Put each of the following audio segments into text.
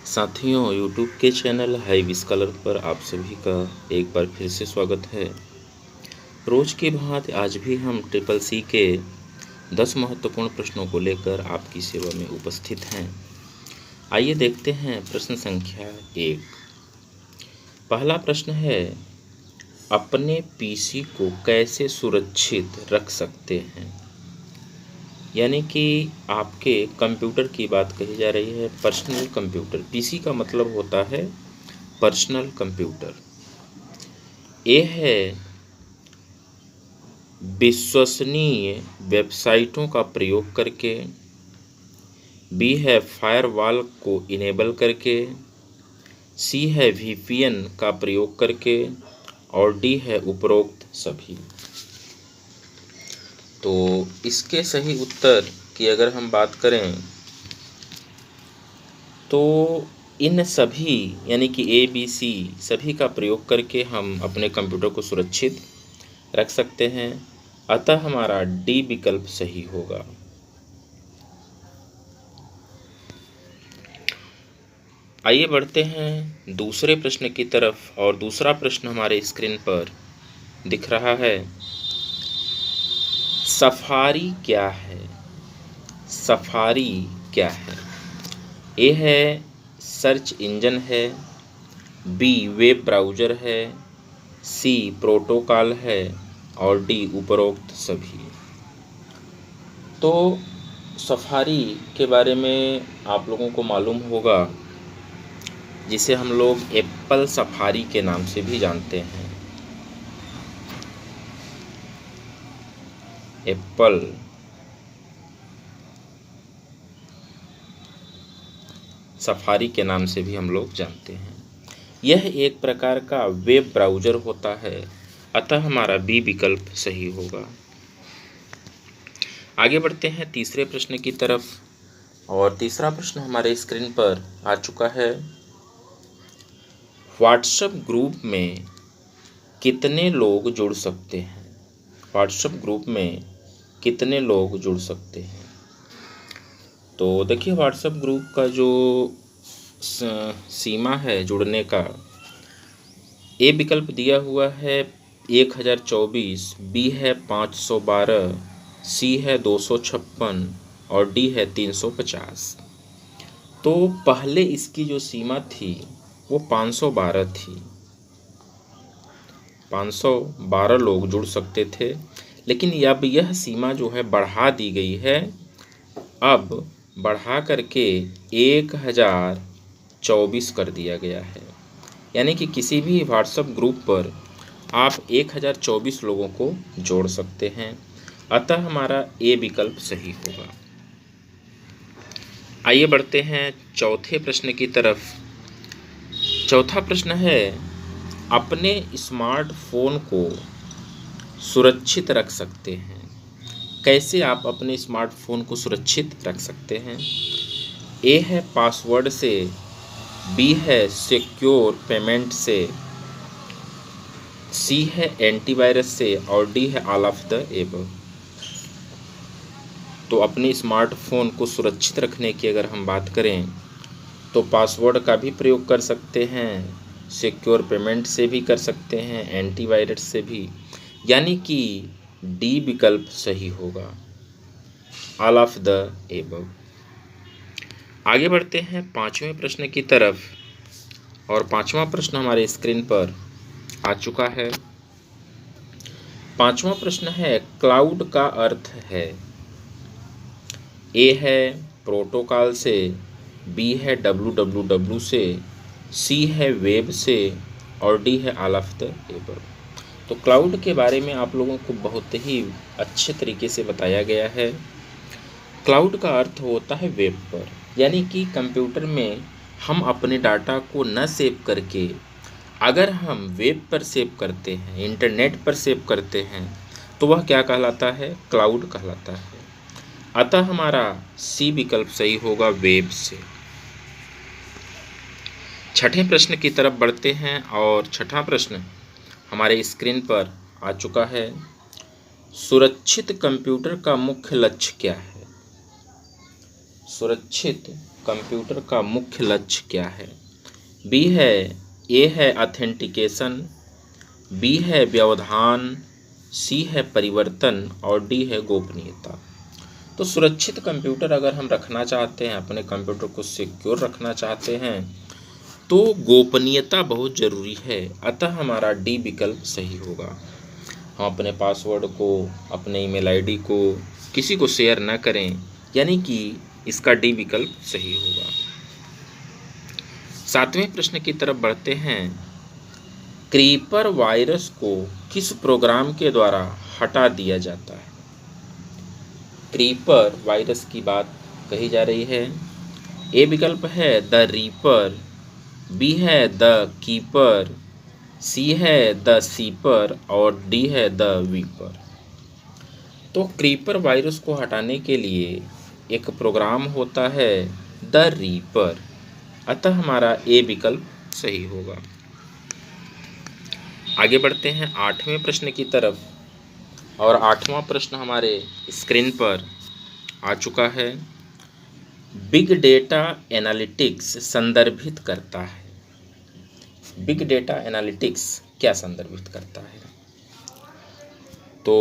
साथियों, यूट्यूब के channel high scholar पर आप सभी का एक बार फिर से स्वागत है। रोज़ की भांति आज भी हम ट्रिपल सी के 10 महत्वपूर्ण प्रश्नों को लेकर आपकी सेवा में उपस्थित हैं। आइए देखते हैं प्रश्न संख्या 1। पहला प्रश्न है, अपने पीसी को कैसे सुरक्षित रख सकते हैं? यानी कि आपके कंप्यूटर की बात कही जा रही है, पर्सनल कंप्यूटर। पीसी का मतलब होता है पर्सनल कंप्यूटर। ए है विश्वसनीय वेबसाइटों का प्रयोग करके, बी है फायरवॉल को इनेबल करके, सी है वीपीएन का प्रयोग करके और डी है उपरोक्त सभी। तो इसके सही उत्तर की अगर हम बात करें तो इन सभी यानी कि ए बी सी सभी का प्रयोग करके हम अपने कंप्यूटर को सुरक्षित रख सकते हैं। अतः हमारा डी विकल्प सही होगा। आइए बढ़ते हैं दूसरे प्रश्न की तरफ और दूसरा प्रश्न हमारे स्क्रीन पर दिख रहा है। सफारी क्या है? सफारी क्या है? ए है सर्च इंजन है, बी वेब ब्राउज़र है, सी प्रोटोकॉल है और डी उपरोक्त सभी। तो सफारी के बारे में आप लोगों को मालूम होगा, जिसे हम लोग एप्पल सफारी के नाम से भी जानते हैं। एप्पल सफारी के नाम से भी हम लोग जानते हैं। यह एक प्रकार का वेब ब्राउज़र होता है, अतः हमारा बी विकल्प सही होगा। आगे बढ़ते हैं तीसरे प्रश्न की तरफ और तीसरा प्रश्न हमारे स्क्रीन पर आ चुका है। व्हाट्सएप ग्रुप में कितने लोग जुड़ सकते हैं? व्हाट्सएप ग्रुप में कितने लोग जुड़ सकते हैं? तो देखिए, व्हाट्सएप ग्रुप का जो सीमा है जुड़ने का, ए विकल्प दिया हुआ है 1024, बी है 512, सी है 256 और डी है 350। तो पहले इसकी जो सीमा थी वो 512 थी। 512 लोग जुड़ सकते थे, लेकिन अब यह सीमा जो है बढ़ा दी गई है। अब बढ़ा करके 1024 कर दिया गया है। यानी कि किसी भी व्हाट्सएप ग्रुप पर आप 1024 लोगों को जोड़ सकते हैं। अतः हमारा ए विकल्प सही होगा। आइए बढ़ते हैं चौथे प्रश्न की तरफ। चौथा प्रश्न है, अपने स्मार्टफोन को सुरक्षित रख सकते हैं। कैसे आप अपने स्मार्टफोन को सुरक्षित रख सकते हैं? ए है पासवर्ड से, बी है सिक्योर पेमेंट से, सी है एंटीवायरस से और डी है ऑल ऑफ द एबव। तो अपने स्मार्टफोन को सुरक्षित रखने की अगर हम बात करें तो पासवर्ड का भी प्रयोग कर सकते हैं, सिक्योर पेमेंट से भी कर सकते हैं, एंटीवायरस से भी, यानी कि डी विकल्प सही होगा, ऑल ऑफ द एबव। आगे बढ़ते हैं पांचवें प्रश्न की तरफ और पांचवा प्रश्न हमारे स्क्रीन पर आ चुका है। पांचवा प्रश्न है, क्लाउड का अर्थ है। ए है प्रोटोकॉल से, बी है www से, सी है वेब से और डी है ऑल ऑफ द एबव। तो क्लाउड के बारे में आप लोगों को बहुत ही अच्छे तरीके से बताया गया है। क्लाउड का अर्थ होता है वेब पर, यानी कि कंप्यूटर में हम अपने डाटा को न सेव करके अगर हम वेब पर सेव करते हैं, इंटरनेट पर सेव करते हैं, तो वह क्या कहलाता है? क्लाउड कहलाता है। अतः हमारा सी विकल्प सही होगा, वेब से। छठे प्रश्न की तरफ बढ़ते हैं और छठा प्रश्न हमारे स्क्रीन पर आ चुका है। सुरक्षित कंप्यूटर का मुख्य लक्ष्य क्या है? सुरक्षित कंप्यूटर का मुख्य लक्ष्य क्या है? बी है ए है ऑथेंटिकेशन, बी है व्यवधान, सी है परिवर्तन और डी है गोपनीयता। तो सुरक्षित कंप्यूटर अगर हम रखना चाहते हैं, अपने कंप्यूटर को सिक्योर रखना चाहते हैं, तो गोपनीयता बहुत ज़रूरी है। अतः हमारा डी विकल्प सही होगा। हम अपने पासवर्ड को, अपने ईमेल आईडी को किसी को शेयर न करें, यानी कि इसका डी विकल्प सही होगा। 7वें प्रश्न की तरफ बढ़ते हैं। क्रीपर वायरस को किस प्रोग्राम के द्वारा हटा दिया जाता है? क्रीपर वायरस की बात कही जा रही है। ए विकल्प है द रीपर, बी है द कीपर, सी है द सीपर और डी है द वीपर। तो क्रीपर वायरस को हटाने के लिए एक प्रोग्राम होता है द रीपर, अतः हमारा ए विकल्प सही होगा। आगे बढ़ते हैं 8वें प्रश्न की तरफ और 8वां प्रश्न हमारे स्क्रीन पर आ चुका है। बिग डेटा एनालिटिक्स संदर्भित करता है। बिग डेटा एनालिटिक्स क्या संदर्भित करता है? तो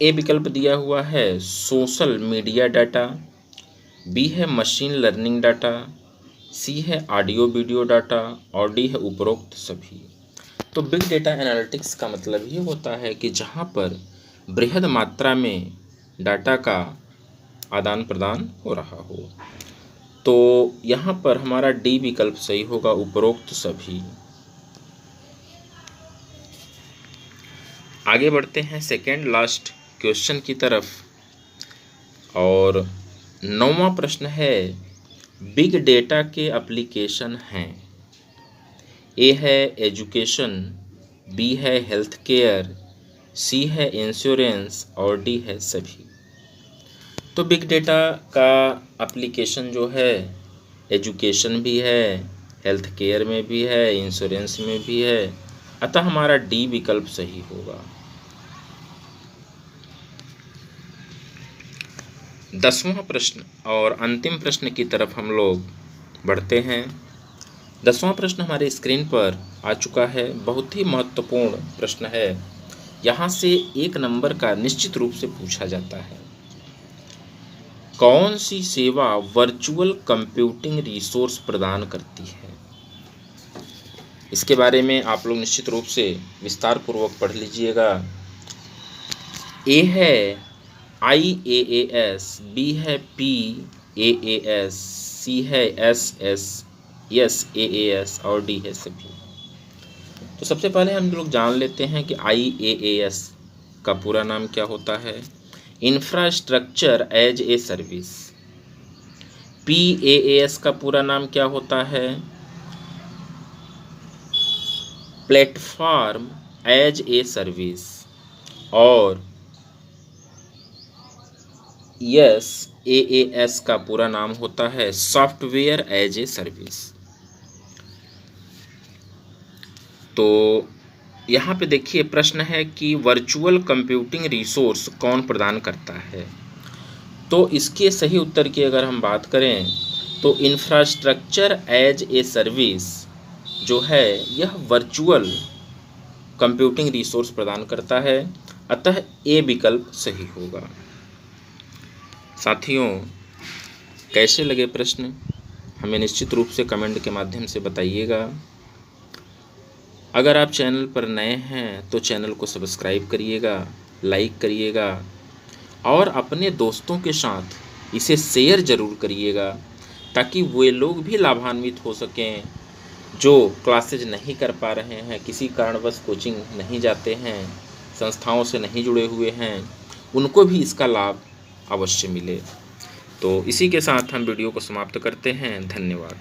ए विकल्प दिया हुआ है सोशल मीडिया डाटा, बी है मशीन लर्निंग डाटा, सी है ऑडियो वीडियो डाटा और डी है उपरोक्त सभी। तो बिग डेटा एनालिटिक्स का मतलब ये होता है कि जहाँ पर बृहद मात्रा में डाटा का आदान प्रदान हो रहा हो। तो यहाँ पर हमारा डी विकल्प सही होगा, उपरोक्त सभी। आगे बढ़ते हैं सेकेंड लास्ट क्वेश्चन की तरफ और 9वां प्रश्न है बिग डेटा के एप्लीकेशन हैं। ए है एजुकेशन, बी है हेल्थ केयर, सी है इंश्योरेंस और डी है सभी। तो बिग डेटा का एप्लीकेशन जो है एजुकेशन भी है, हेल्थ केयर में भी है, इंश्योरेंस में भी है, अतः हमारा डी विकल्प सही होगा। 10वां प्रश्न और अंतिम प्रश्न की तरफ हम लोग बढ़ते हैं। 10वां प्रश्न हमारे स्क्रीन पर आ चुका है। बहुत ही महत्वपूर्ण प्रश्न है। यहाँ से 1 नंबर का निश्चित रूप से पूछा जाता है। कौन सी सेवा वर्चुअल कंप्यूटिंग रिसोर्स प्रदान करती है? इसके बारे में आप लोग निश्चित रूप से विस्तार पूर्वक पढ़ लीजिएगा। ए है IaaS, बी है PaaS, सी है SaaS और डी है सभी। तो सबसे पहले हम लोग जान लेते हैं कि IaaS का पूरा नाम क्या होता है। Infrastructure as a service. PaaS का पूरा नाम क्या होता है? Platform as a service. और SaaS का पूरा नाम होता है सॉफ्टवेयर एज ए सर्विस। तो यहाँ पे देखिए प्रश्न है कि वर्चुअल कंप्यूटिंग रिसोर्स कौन प्रदान करता है। तो इसके सही उत्तर की अगर हम बात करें तो इंफ्रास्ट्रक्चर एज ए सर्विस जो है यह वर्चुअल कंप्यूटिंग रिसोर्स प्रदान करता है, अतः ए विकल्प सही होगा। साथियों, कैसे लगे प्रश्न हमें निश्चित रूप से कमेंट के माध्यम से बताइएगा। अगर आप चैनल पर नए हैं तो चैनल को सब्सक्राइब करिएगा, लाइक करिएगा और अपने दोस्तों के साथ इसे शेयर ज़रूर करिएगा ताकि वे लोग भी लाभान्वित हो सकें जो क्लासेज नहीं कर पा रहे हैं, किसी कारणवश कोचिंग नहीं जाते हैं, संस्थाओं से नहीं जुड़े हुए हैं, उनको भी इसका लाभ अवश्य मिले। तो इसी के साथ हम वीडियो को समाप्त करते हैं। धन्यवाद।